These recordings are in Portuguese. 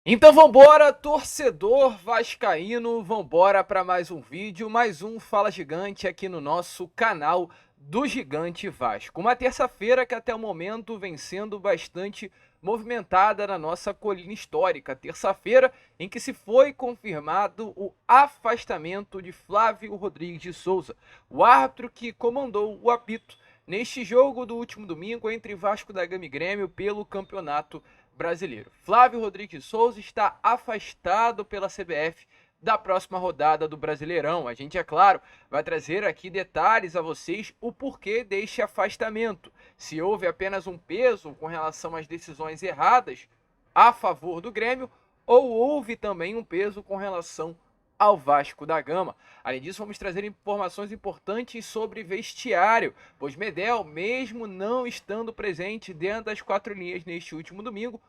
Então vambora, torcedor vascaíno, vambora para mais um vídeo, mais um Fala Gigante aqui no nosso canal do Gigante Vasco. Uma terça-feira que até o momento vem sendo bastante movimentada na nossa colina histórica. Terça-feira em que se foi confirmado o afastamento de Flávio Rodrigues de Souza, o árbitro que comandou o apito neste jogo do último domingo entre Vasco da Gama e Grêmio pelo Campeonato Brasileiro. Flávio Rodrigues de Souza está afastado pela CBF da próxima rodada do Brasileirão. A gente, é claro, vai trazer aqui detalhes a vocês o porquê deste afastamento. Se houve apenas um peso com relação às decisões erradas a favor do Grêmio ou houve também um peso com relação ao Vasco da Gama. Além disso, vamos trazer informações importantes sobre vestiário, pois Medel, mesmo não estando presente dentro das quatro linhas neste último domingo,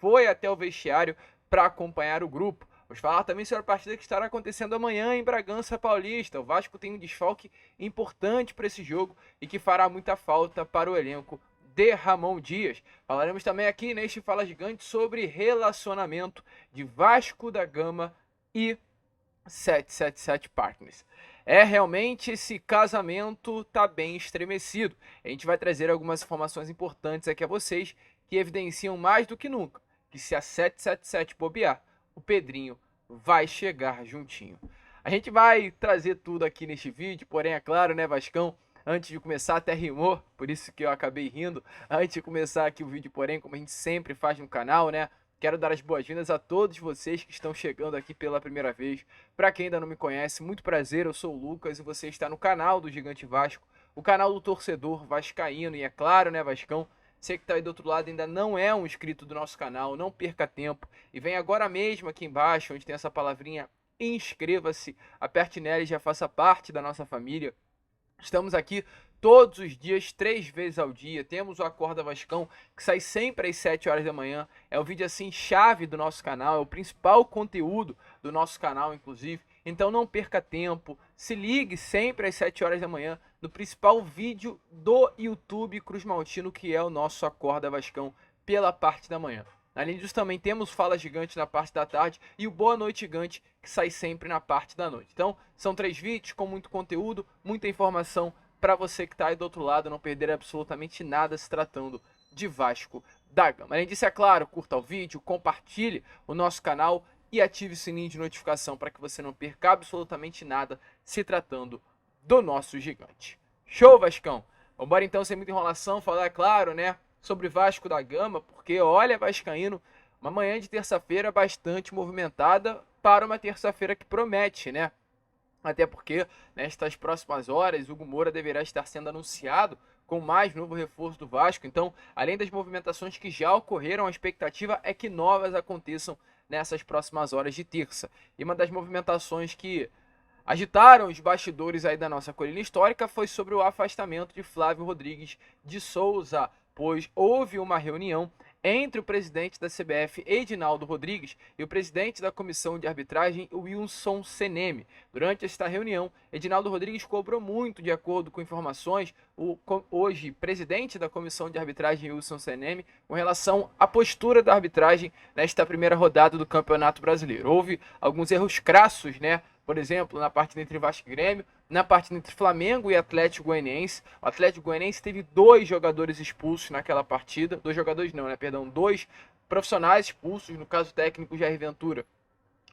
foi até o vestiário para acompanhar o grupo. Vamos falar também sobre a partida que estará acontecendo amanhã em Bragança Paulista. O Vasco tem um desfalque importante para esse jogo e que fará muita falta para o elenco de Ramon Dias. Falaremos também aqui neste Fala Gigante sobre relacionamento de Vasco da Gama e 777 Partners. Realmente esse casamento tá bem estremecido. A gente vai trazer algumas informações importantes aqui a vocês que evidenciam mais do que nunca que se a 777 bobear, o Pedrinho vai chegar juntinho. A gente vai trazer tudo aqui neste vídeo, porém é claro, né, Vascão, antes de começar até rimou, por isso que eu acabei rindo, antes de começar aqui o vídeo, porém, como a gente sempre faz no canal, né, quero dar as boas-vindas a todos vocês que estão chegando aqui pela primeira vez. Para quem ainda não me conhece, muito prazer, eu sou o Lucas e você está no canal do Gigante Vasco, o canal do torcedor vascaíno. E é claro, né, Vascão, você que está aí do outro lado ainda não é um inscrito do nosso canal, não perca tempo e vem agora mesmo aqui embaixo, onde tem essa palavrinha inscreva-se, aperte nela e já faça parte da nossa família. Estamos aqui todos os dias, 3 vezes ao dia. Temos o Acorda Vascão, que sai sempre às 7 horas da manhã. É o vídeo assim chave do nosso canal, é o principal conteúdo do nosso canal, inclusive. Então não perca tempo, se ligue sempre às 7 horas da manhã no principal vídeo do YouTube Cruz Maltino, que é o nosso Acorda Vascão pela parte da manhã. Além disso, também temos Fala Gigante na parte da tarde e o Boa Noite Gigante, que sai sempre na parte da noite. Então, são 3 vídeos com muito conteúdo, muita informação para você que está aí do outro lado não perder absolutamente nada se tratando de Vasco da Gama. Além disso, é claro, curta o vídeo, compartilhe o nosso canal e ative o sininho de notificação para que você não perca absolutamente nada se tratando do nosso gigante. Show, Vascão? Vambora então, sem muita enrolação, falar, é claro, né, sobre Vasco da Gama, porque olha, vascaíno, uma manhã de terça-feira bastante movimentada para uma terça-feira que promete, né? Até porque nestas próximas horas Hugo Moura deverá estar sendo anunciado com mais novo reforço do Vasco. Então, além das movimentações que já ocorreram, a expectativa é que novas aconteçam nessas próximas horas de terça. E uma das movimentações que agitaram os bastidores aí da nossa colina histórica foi sobre o afastamento de Flávio Rodrigues de Souza, pois houve uma reunião entre o presidente da CBF, Edinaldo Rodrigues, e o presidente da comissão de arbitragem, Wilson Seneme. Durante esta reunião, Edinaldo Rodrigues cobrou muito, de acordo com informações, o hoje presidente da comissão de arbitragem, Wilson Seneme, com relação à postura da arbitragem nesta primeira rodada do Campeonato Brasileiro. Houve alguns erros crassos, né? Por exemplo, na partida entre Vasco e Grêmio, na partida entre Flamengo e Atlético Goianiense. O Atlético Goianiense teve 2 jogadores expulsos naquela partida. 2 jogadores não, né? Perdão, 2 profissionais expulsos, no caso técnico Jair Ventura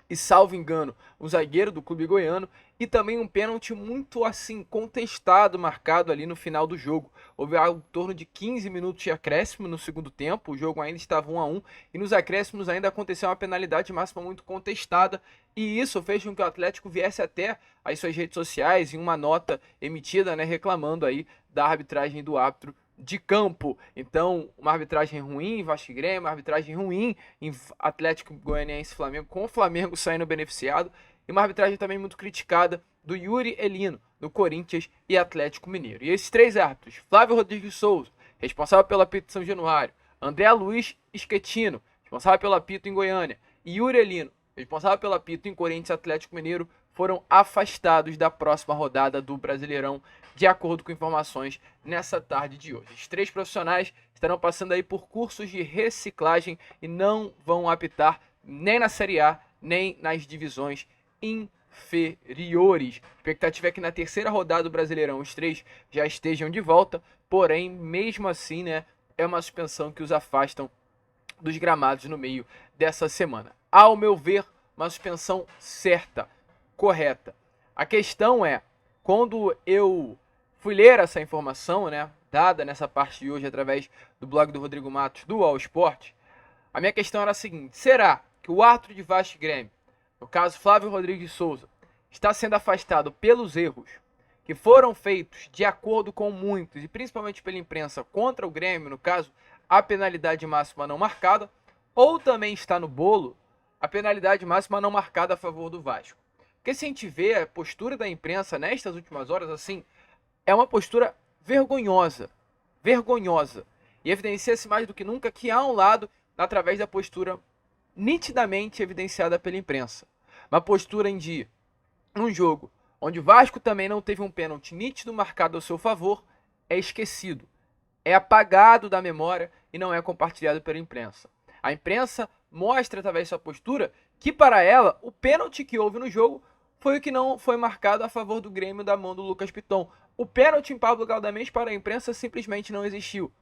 e, salvo engano, o zagueiro do clube goiano, e também um pênalti muito assim contestado marcado ali no final do jogo. Houve algo em torno de 15 minutos de acréscimo no segundo tempo, o jogo ainda estava 1-1 e nos acréscimos ainda aconteceu uma penalidade máxima muito contestada, e isso fez com que o Atlético viesse até as suas redes sociais em uma nota emitida, né, reclamando aí da arbitragem do árbitro de campo. Então, uma arbitragem ruim em Vasco e Grêmio, uma arbitragem ruim em Atlético Goianiense e Flamengo, com o Flamengo saindo beneficiado, e uma arbitragem também muito criticada do Yuri Elino, no Corinthians e Atlético Mineiro. E esses 3 árbitros, Flávio Rodrigues Souza, responsável pelo apito de São Januário, André Luiz Schettino, responsável pelo apito em Goiânia, e Yuri Elino, responsável pelo apito em Corinthians e Atlético Mineiro, foram afastados da próxima rodada do Brasileirão, de acordo com informações nessa tarde de hoje. Os 3 profissionais estarão passando aí por cursos de reciclagem e não vão apitar nem na Série A, nem nas divisões inferiores. A expectativa é que na terceira rodada do Brasileirão os três já estejam de volta, porém, mesmo assim, né, é uma suspensão que os afastam dos gramados no meio dessa semana. Ao meu ver, uma suspensão certa, correta. A questão é, quando eu fui ler essa informação, né, dada nessa parte de hoje através do blog do Rodrigo Matos do All Sport, a minha questão era a seguinte: será que o árbitro de Vasco e Grêmio, no caso Flávio Rodrigues de Souza, está sendo afastado pelos erros que foram feitos de acordo com muitos, e principalmente pela imprensa, contra o Grêmio, no caso, a penalidade máxima não marcada, ou também está no bolo a penalidade máxima não marcada a favor do Vasco? Porque se a gente vê a postura da imprensa nestas últimas horas, assim, é uma postura vergonhosa, vergonhosa, e evidencia-se mais do que nunca que há um lado através da postura nitidamente evidenciada pela imprensa. Uma postura em dia, um jogo onde o Vasco também não teve um pênalti nítido marcado ao seu favor, é esquecido, é apagado da memória e não é compartilhado pela imprensa. A imprensa mostra através da sua postura que para ela o pênalti que houve no jogo foi o que não foi marcado a favor do Grêmio da mão do Lucas Piton. O pênalti em Pablo Galdames para a imprensa simplesmente não existiu.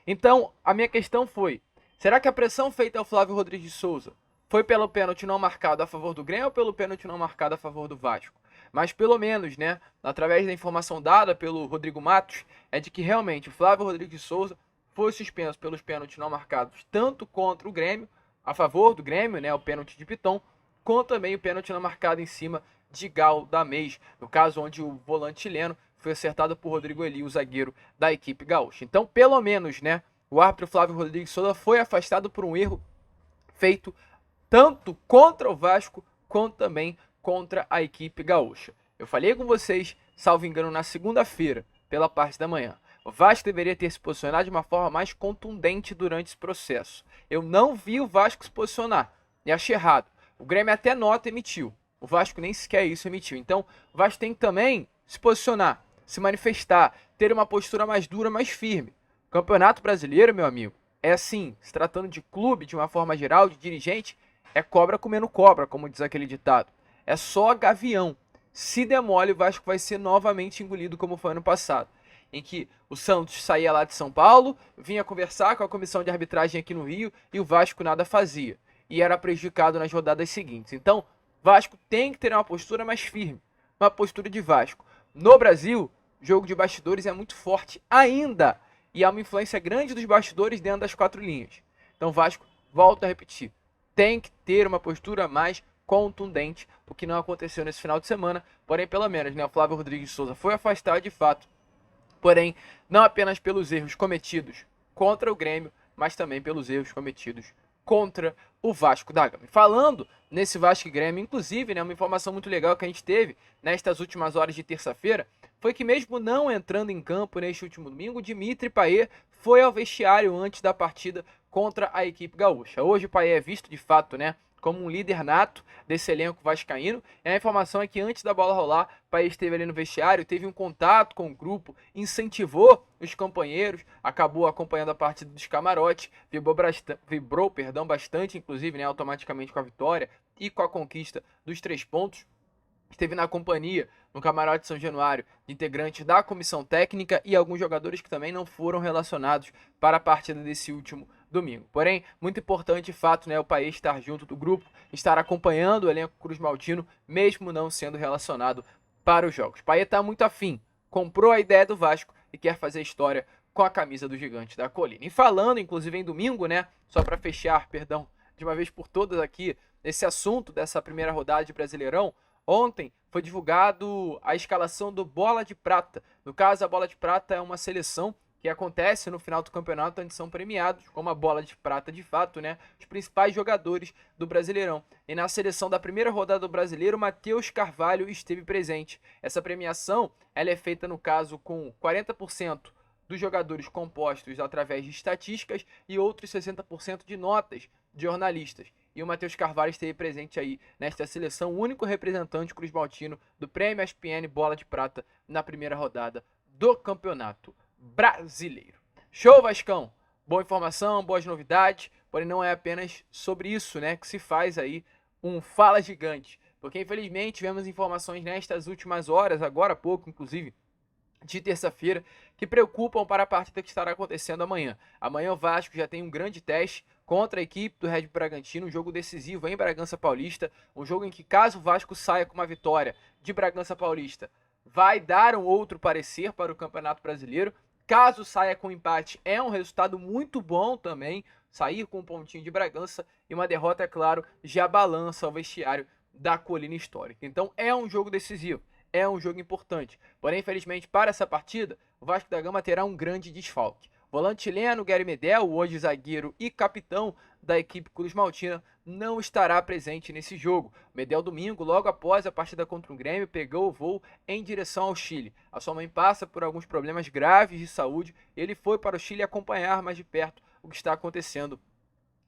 Então, a minha questão foi: será que a pressão feita ao Flávio Rodrigues de Souza foi pelo pênalti não marcado a favor do Grêmio ou pelo pênalti não marcado a favor do Vasco? Mas pelo menos, né, através da informação dada pelo Rodrigo Matos, é de que realmente o Flávio Rodrigues de Souza foi suspenso pelos pênaltis não marcados, tanto contra o Grêmio, a favor do Grêmio, né, o pênalti de Piton, quanto também o pênalti não marcado em cima de Galdames, no caso onde o volante chileno foi acertado por Rodrigo Eli, o zagueiro da equipe gaúcha. Então, pelo menos, né, o árbitro Flávio Rodrigues de Souza foi afastado por um erro feito tanto contra o Vasco quanto também contra a equipe gaúcha. Eu falei com vocês, salvo engano, na segunda-feira, pela parte da manhã. O Vasco deveria ter se posicionado de uma forma mais contundente durante esse processo. Eu não vi o Vasco se posicionar e achei errado. O Grêmio até nota emitiu. O Vasco nem sequer isso emitiu. Então, o Vasco tem que também se posicionar, se manifestar, ter uma postura mais dura, mais firme. O Campeonato Brasileiro, meu amigo, é assim, se tratando de clube, de uma forma geral, de dirigente, é cobra comendo cobra, como diz aquele ditado. É só gavião. Se demole, o Vasco vai ser novamente engolido como foi ano passado, em que o Santos saía lá de São Paulo, vinha conversar com a comissão de arbitragem aqui no Rio e o Vasco nada fazia. E era prejudicado nas rodadas seguintes. Então, o Vasco tem que ter uma postura mais firme, uma postura de Vasco. No Brasil, o jogo de bastidores é muito forte ainda, e há uma influência grande dos bastidores dentro das quatro linhas. Então, o Vasco, volto a repetir, tem que ter uma postura mais contundente, o que não aconteceu nesse final de semana, porém pelo menos, né, o Flávio Rodrigues de Souza foi afastado de fato, porém não apenas pelos erros cometidos contra o Grêmio, mas também pelos erros cometidos contra o Vasco da Gama. Falando nesse Vasco e Grêmio, inclusive, né, uma informação muito legal que a gente teve nestas últimas horas de terça-feira, foi que mesmo não entrando em campo neste último domingo, Dimitri Payet foi ao vestiário antes da partida contra a equipe gaúcha. Hoje o Payet é visto de fato, né, como um líder nato desse elenco vascaíno. E a informação é que antes da bola rolar, o Payet esteve ali no vestiário, teve um contato com o grupo, incentivou os companheiros, acabou acompanhando a partida dos camarotes, vibrou bastante, inclusive, né, automaticamente com a vitória e com a conquista dos 3 pontos. Esteve na companhia, no camarote de São Januário, de integrantes da comissão técnica e alguns jogadores que também não foram relacionados para a partida desse último domingo. Porém, muito importante de fato, né, o Payet estar junto do grupo, estar acompanhando o elenco Cruz Maltino, mesmo não sendo relacionado para os jogos. Payet está muito afim, comprou a ideia do Vasco e quer fazer história com a camisa do Gigante da Colina. E falando, inclusive, em domingo, né, só para fechar, perdão, de uma vez por todas aqui, esse assunto dessa primeira rodada de Brasileirão, ontem foi divulgado a escalação do Bola de Prata. No caso, a Bola de Prata é uma seleção que acontece no final do campeonato, onde são premiados como a Bola de Prata de fato, né, os principais jogadores do Brasileirão. E na seleção da primeira rodada do Brasileiro, Matheus Carvalho esteve presente. Essa premiação ela é feita, no caso, com 40% dos jogadores compostos através de estatísticas e outros 60% de notas de jornalistas. E o Matheus Carvalho esteve presente aí nesta seleção, o único representante cruzmaltino do Prêmio ESPN Bola de Prata na primeira rodada do Campeonato Brasileiro. Show, Vascão! Boa informação, boas novidades. porém não é apenas sobre isso, né, que se faz aí um Fala Gigante, porque infelizmente tivemos informações nestas últimas horas, agora há pouco inclusive, de terça-feira, que preocupam para a partida que estará acontecendo amanhã. Amanhã o Vasco já tem um grande teste contra a equipe do Red Bull Bragantino, um jogo decisivo em Bragança Paulista, um jogo em que, caso o Vasco saia com uma vitória de Bragança Paulista, vai dar um outro parecer para o Campeonato Brasileiro. Caso saia com empate, é um resultado muito bom também, sair com um pontinho de Bragança, e uma derrota, é claro, já balança o vestiário da Colina Histórica. Então é um jogo decisivo, é um jogo importante. Porém, infelizmente, para essa partida, o Vasco da Gama terá um grande desfalque. Volante chileno, Gary Medel, hoje zagueiro e capitão da equipe Cruz Maltina, não estará presente nesse jogo. Medel, domingo, logo após a partida contra o Grêmio, pegou o voo em direção ao Chile. A sua mãe passa por alguns problemas graves de saúde e ele foi para o Chile acompanhar mais de perto o que está acontecendo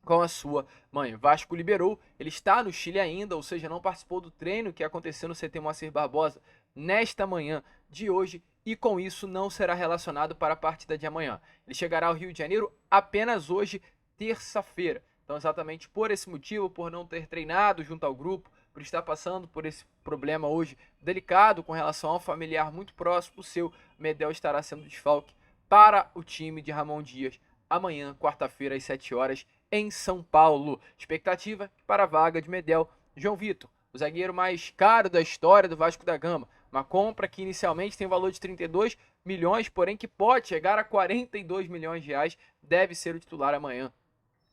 com a sua mãe. O Vasco liberou, ele está no Chile ainda, ou seja, não participou do treino que aconteceu no CT Moacir Barbosa nesta manhã de hoje, e com isso não será relacionado para a partida de amanhã. Ele chegará ao Rio de Janeiro apenas hoje, terça-feira. Então, exatamente por esse motivo, por não ter treinado junto ao grupo, por estar passando por esse problema hoje delicado com relação ao familiar muito próximo, o seu Medel estará sendo desfalque para o time de Ramon Dias amanhã, quarta-feira, às 7 horas, em São Paulo. Expectativa para a vaga de Medel, João Vitor, o zagueiro mais caro da história do Vasco da Gama. Uma compra que inicialmente tem valor de 32 milhões, porém que pode chegar a 42 milhões de reais, deve ser o titular amanhã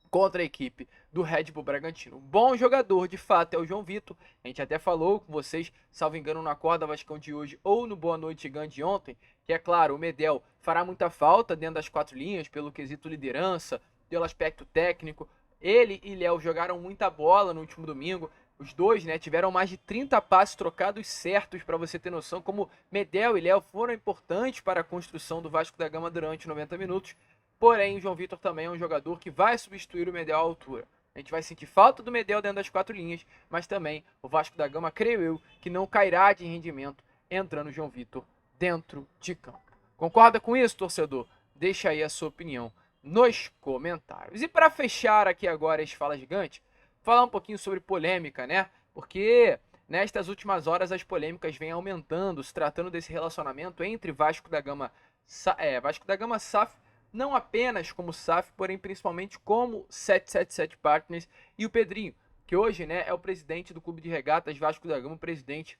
contra a equipe do Red Bull Bragantino. Um bom jogador, de fato, é o João Vitor. A gente até falou com vocês, salvo engano, no Acorda Vascão de hoje ou no Boa Noite Gigante de ontem, que é claro, o Medel fará muita falta dentro das quatro linhas, pelo quesito liderança, pelo aspecto técnico. Ele e Léo jogaram muita bola no último domingo. Os dois, né, tiveram mais de 30 passes trocados certos, para você ter noção como Medel e Léo foram importantes para a construção do Vasco da Gama durante 90 minutos. Porém, o João Vitor também é um jogador que vai substituir o Medel à altura. A gente vai sentir falta do Medel dentro das quatro linhas, mas também o Vasco da Gama, creio eu, que não cairá de rendimento entrando o João Vitor dentro de campo. Concorda com isso, torcedor? Deixa aí a sua opinião nos comentários. E para fechar aqui agora esse Fala Gigante, falar um pouquinho sobre polêmica, né? Porque nestas últimas horas as polêmicas vêm aumentando, se tratando desse relacionamento entre Vasco da Gama SAF, não apenas como SAF, porém principalmente como 777 Partners, e o Pedrinho, que hoje, né, é o presidente do Clube de Regatas Vasco da Gama, presidente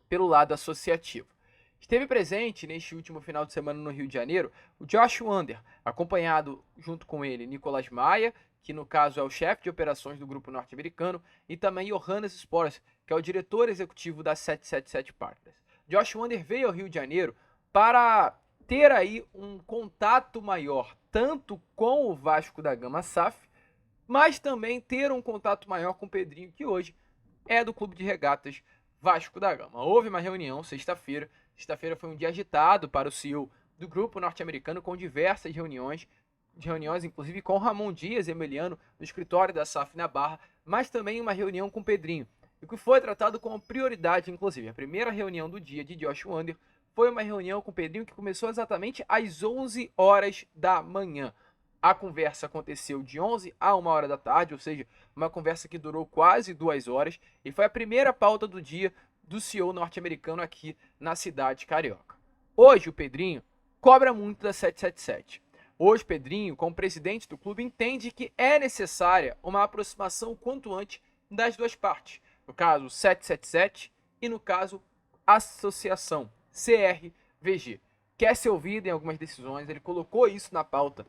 pelo lado associativo. Esteve presente neste último final de semana no Rio de Janeiro o Josh Wander, acompanhado junto com ele Nicolas Maia, que no caso é o chefe de operações do grupo norte-americano, e também Johannes Sports, que é o diretor executivo da 777 Partners. Josh Wander veio ao Rio de Janeiro para ter aí um contato maior, tanto com o Vasco da Gama SAF, mas também ter um contato maior com o Pedrinho, que hoje é do Clube de Regatas Vasco da Gama. Houve uma reunião sexta-feira. Sexta-feira foi um dia agitado para o CEO do grupo norte-americano, com diversas reuniões, inclusive com Ramon Dias Emiliano, no escritório da SAF na Barra, mas também uma reunião com o Pedrinho, o que foi tratado como prioridade, inclusive. A primeira reunião do dia de Josh Wander foi uma reunião com o Pedrinho que começou exatamente às 11 horas da manhã. A conversa aconteceu de 11 a 1 hora da tarde, ou seja, uma conversa que durou quase 2 horas, e foi a primeira pauta do dia do CEO norte-americano aqui na cidade carioca. Hoje o Pedrinho cobra muito da 777. Hoje o Pedrinho, como presidente do clube, entende que é necessária uma aproximação o quanto antes das duas partes. No caso, 777 e no caso, associação, CRVG. Quer ser ouvido em algumas decisões, ele colocou isso na pauta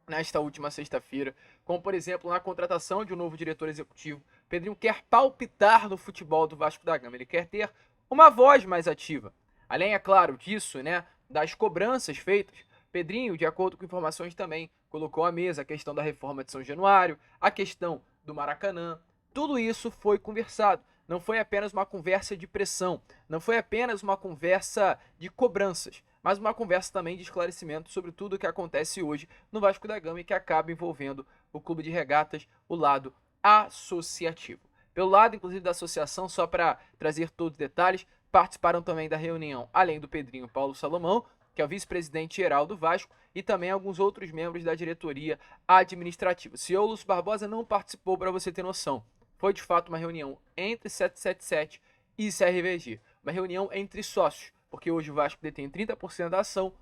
nesta última sexta-feira, como por exemplo na contratação de um novo diretor executivo. Pedrinho quer palpitar no futebol do Vasco da Gama, ele quer ter uma voz mais ativa. Além, é claro, disso, né, das cobranças feitas, Pedrinho, de acordo com informações também, colocou à mesa a questão da reforma de São Januário, a questão do Maracanã. Tudo isso foi conversado. Não foi apenas uma conversa de pressão, não foi apenas uma conversa de cobranças, mas uma conversa também de esclarecimento sobre tudo o que acontece hoje no Vasco da Gama e que acaba envolvendo o Clube de Regatas, o lado associativo. Pelo lado, inclusive, da associação, só para trazer todos os detalhes, participaram também da reunião, além do Pedrinho, Paulo Salomão, que é o vice-presidente geral do Vasco, e também alguns outros membros da diretoria administrativa. O CEO Lúcio Barbosa não participou, para você ter noção. Foi de fato uma reunião entre 777 e CRVG, uma reunião entre sócios, porque hoje o Vasco detém 30% da ação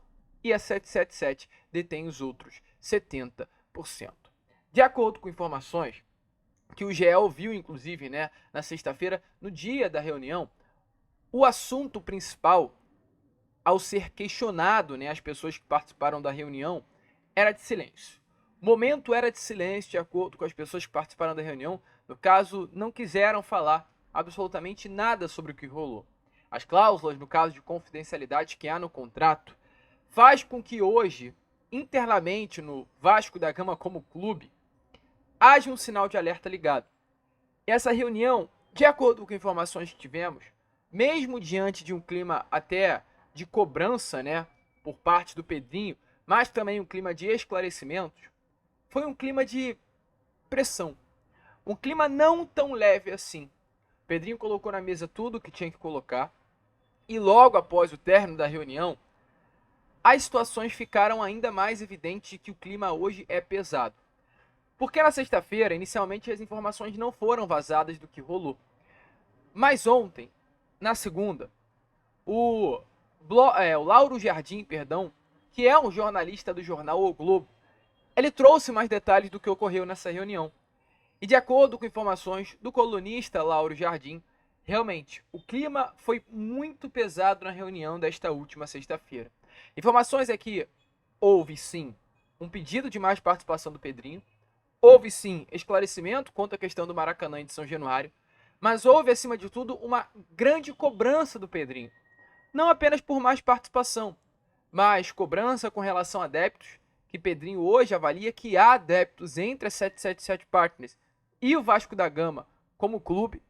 e a 777 detém os outros 70%. De acordo com informações que o GE ouviu, inclusive, na sexta-feira, no dia da reunião, o assunto principal, ao ser questionado, as pessoas que participaram da reunião, era de silêncio. O momento era de silêncio, de acordo com as pessoas que participaram da reunião. No caso, não quiseram falar absolutamente nada sobre o que rolou. As cláusulas, no caso de confidencialidade que há no contrato, faz com que hoje, internamente no Vasco da Gama como clube, haja um sinal de alerta ligado. Essa reunião, de acordo com informações que tivemos, mesmo diante de um clima até de cobrança, por parte do Pedrinho, mas também um clima de esclarecimentos, foi um clima de pressão. Um clima não tão leve assim. O Pedrinho colocou na mesa tudo o que tinha que colocar e logo após o término da reunião, as situações ficaram ainda mais evidentes de que o clima hoje é pesado. Porque na sexta-feira, inicialmente, as informações não foram vazadas do que rolou. Mas ontem, na segunda, o Lauro Jardim, que é um jornalista do jornal O Globo, ele trouxe mais detalhes do que ocorreu nessa reunião. E de acordo com informações do colunista Lauro Jardim, realmente, o clima foi muito pesado na reunião desta última sexta-feira. Informações é que houve sim um pedido de mais participação do Pedrinho, houve sim esclarecimento quanto à questão do Maracanã e de São Januário, mas houve, acima de tudo, uma grande cobrança do Pedrinho. Não apenas por mais participação, mas cobrança com relação a adeptos, que Pedrinho hoje avalia que há adeptos entre a 777 Partners e o Vasco da Gama como clube.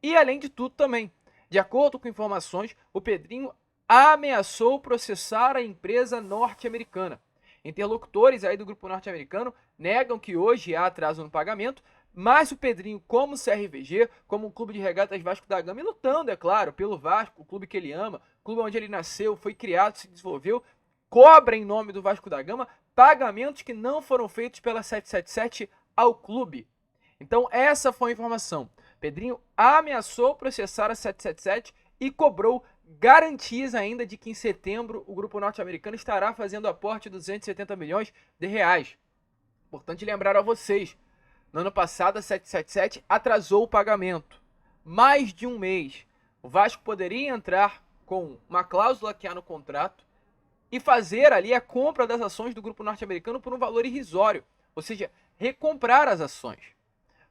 E além de tudo também, de acordo com informações, o Pedrinho ameaçou processar a empresa norte-americana. Interlocutores aí do grupo norte-americano negam que hoje há atraso no pagamento, mas o Pedrinho, como CRVG, como o Clube de Regatas Vasco da Gama, e lutando, é claro, pelo Vasco, o clube que ele ama, o clube onde ele nasceu, foi criado, se desenvolveu, cobra em nome do Vasco da Gama pagamentos que não foram feitos pela 777 ao clube. Então essa foi a informação. Pedrinho ameaçou processar a 777 e cobrou garantias ainda de que em setembro o grupo norte-americano estará fazendo aporte de 270 milhões de reais. Importante lembrar a vocês, no ano passado a 777 atrasou o pagamento. Mais de um mês. O Vasco poderia entrar com uma cláusula que há no contrato e fazer ali a compra das ações do grupo norte-americano por um valor irrisório, ou seja, recomprar as ações.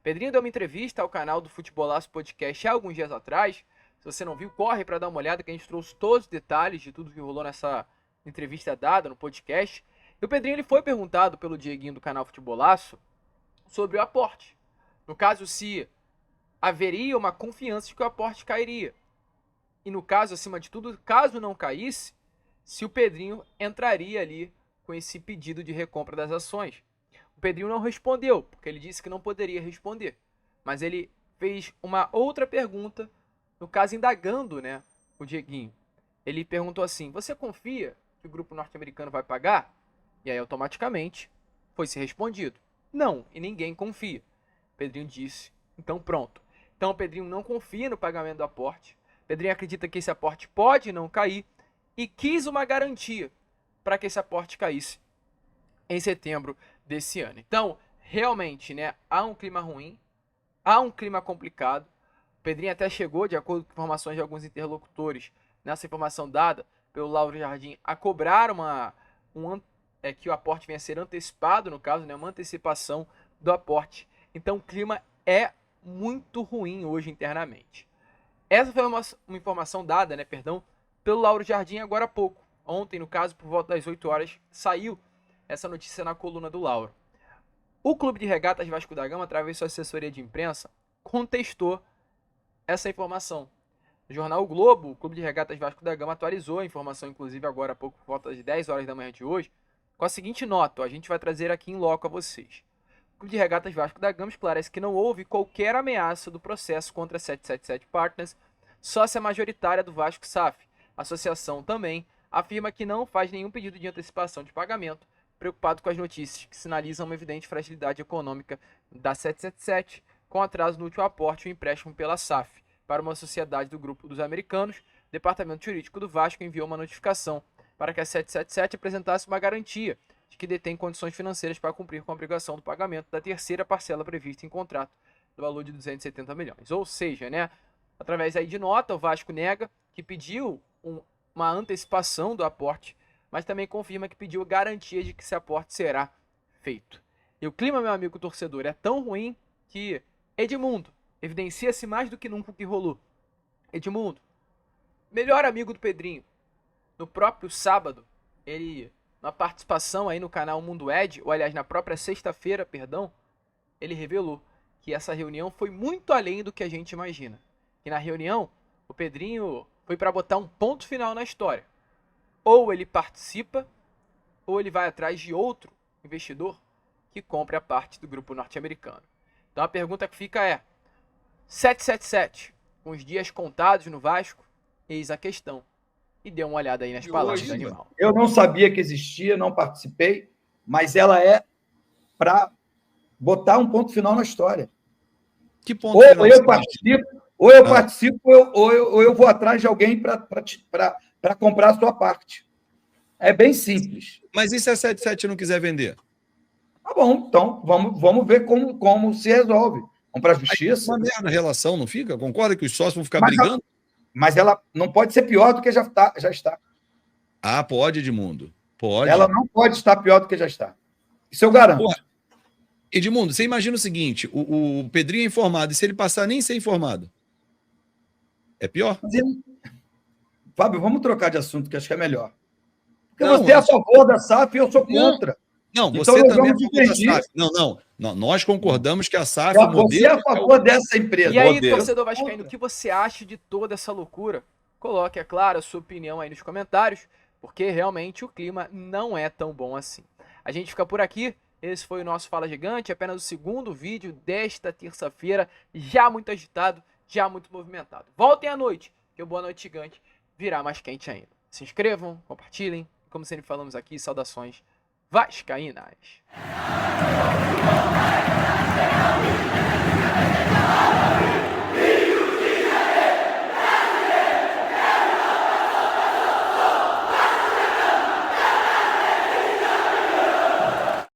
Pedrinho deu uma entrevista ao canal do Futebolaço Podcast há alguns dias atrás. Se você não viu, corre para dar uma olhada, que a gente trouxe todos os detalhes de tudo que rolou nessa entrevista dada no podcast. E o Pedrinho ele foi perguntado pelo Dieguinho do canal Futebolaço sobre o aporte. No caso, se haveria uma confiança de que o aporte cairia. E no caso, acima de tudo, caso não caísse, se o Pedrinho entraria ali com esse pedido de recompra das ações. O Pedrinho não respondeu, porque ele disse que não poderia responder. Mas ele fez uma outra pergunta, no caso indagando, o Dieguinho. Ele perguntou assim: você confia que o grupo norte-americano vai pagar? E aí automaticamente foi-se respondido: não, e ninguém confia. Pedrinho disse: então pronto. Então o Pedrinho não confia no pagamento do aporte. Pedrinho acredita que esse aporte pode não cair e quis uma garantia para que esse aporte caísse em setembro desse ano. Então, realmente, há um clima ruim, há um clima complicado. O Pedrinho até chegou, de acordo com informações de alguns interlocutores, nessa informação dada pelo Lauro Jardim, a cobrar que o aporte venha a ser antecipado, no caso, uma antecipação do aporte. Então, o clima é muito ruim hoje internamente. Essa foi uma informação dada, pelo Lauro Jardim agora há pouco. Ontem, no caso, por volta das 8 horas, saiu essa notícia na coluna do Lauro. O Clube de Regatas Vasco da Gama, através de sua assessoria de imprensa, contestou essa informação. No jornal O Globo, o Clube de Regatas Vasco da Gama atualizou a informação, inclusive agora há pouco, por volta das 10 horas da manhã de hoje, com a seguinte nota, a gente vai trazer aqui em loco a vocês. O Clube de Regatas Vasco da Gama esclarece que não houve qualquer ameaça do processo contra a 777 Partners, sócia majoritária do Vasco SAF. A associação também afirma que não faz nenhum pedido de antecipação de pagamento, preocupado com as notícias que sinalizam uma evidente fragilidade econômica da 777, com atraso no último aporte e o empréstimo pela SAF para uma sociedade do Grupo dos Americanos. O Departamento Jurídico do Vasco enviou uma notificação para que a 777 apresentasse uma garantia de que detém condições financeiras para cumprir com a obrigação do pagamento da terceira parcela prevista em contrato, do valor de 270 milhões. Ou seja, né, através aí de nota, o Vasco nega que pediu uma antecipação do aporte, mas também confirma que pediu garantia de que esse aporte será feito. E o clima, meu amigo torcedor, é tão ruim que Edmundo evidencia-se mais do que nunca o que rolou. Edmundo, melhor amigo do Pedrinho, no próprio sábado, ele, na participação aí no canal Mundo Ed, ou aliás, na própria sexta-feira, perdão, ele revelou que essa reunião foi muito além do que a gente imagina. Que na reunião, o Pedrinho foi para botar um ponto final na história. Ou ele participa, ou ele vai atrás de outro investidor que compre a parte do grupo norte-americano. Então a pergunta que fica é: 777, com os dias contados no Vasco, eis a questão. E dê uma olhada aí nas palavras do animal. Eu não sabia que existia, não participei, mas ela é para botar um ponto final na história. Que ponto ou eu participo, ou eu participo, ou eu vou atrás de alguém para comprar a sua parte. É bem simples. Mas e se a 77 não quiser vender? Tá bom, então vamos ver como se resolve. Vamos para a justiça. Uma merda a relação, não fica? Concorda que os sócios vão ficar brigando? Mas ela não pode ser pior do que já está. Ah, pode, Edmundo. Pode. Ela não pode estar pior do que já está. Isso eu garanto. Porra. Edmundo, você imagina o seguinte: o Pedrinho é informado, e se ele passar nem ser informado? É pior? Fábio, vamos trocar de assunto, que acho que é melhor. Porque você é a favor da SAF e eu sou contra. Não, então, você também é a favor da SAF. Não, nós concordamos que a SAF... Você é a favor dessa empresa. E aí, torcedor vascaíno, o que você acha de toda essa loucura? Coloque, é claro, a sua opinião aí nos comentários, porque realmente o clima não é tão bom assim. A gente fica por aqui. Esse foi o nosso Fala Gigante, apenas o segundo vídeo desta terça-feira, já muito agitado, já muito movimentado. Voltem à noite, que o Boa Noite Gigante virá mais quente ainda. Se inscrevam, compartilhem, como sempre falamos aqui, saudações vascaínas.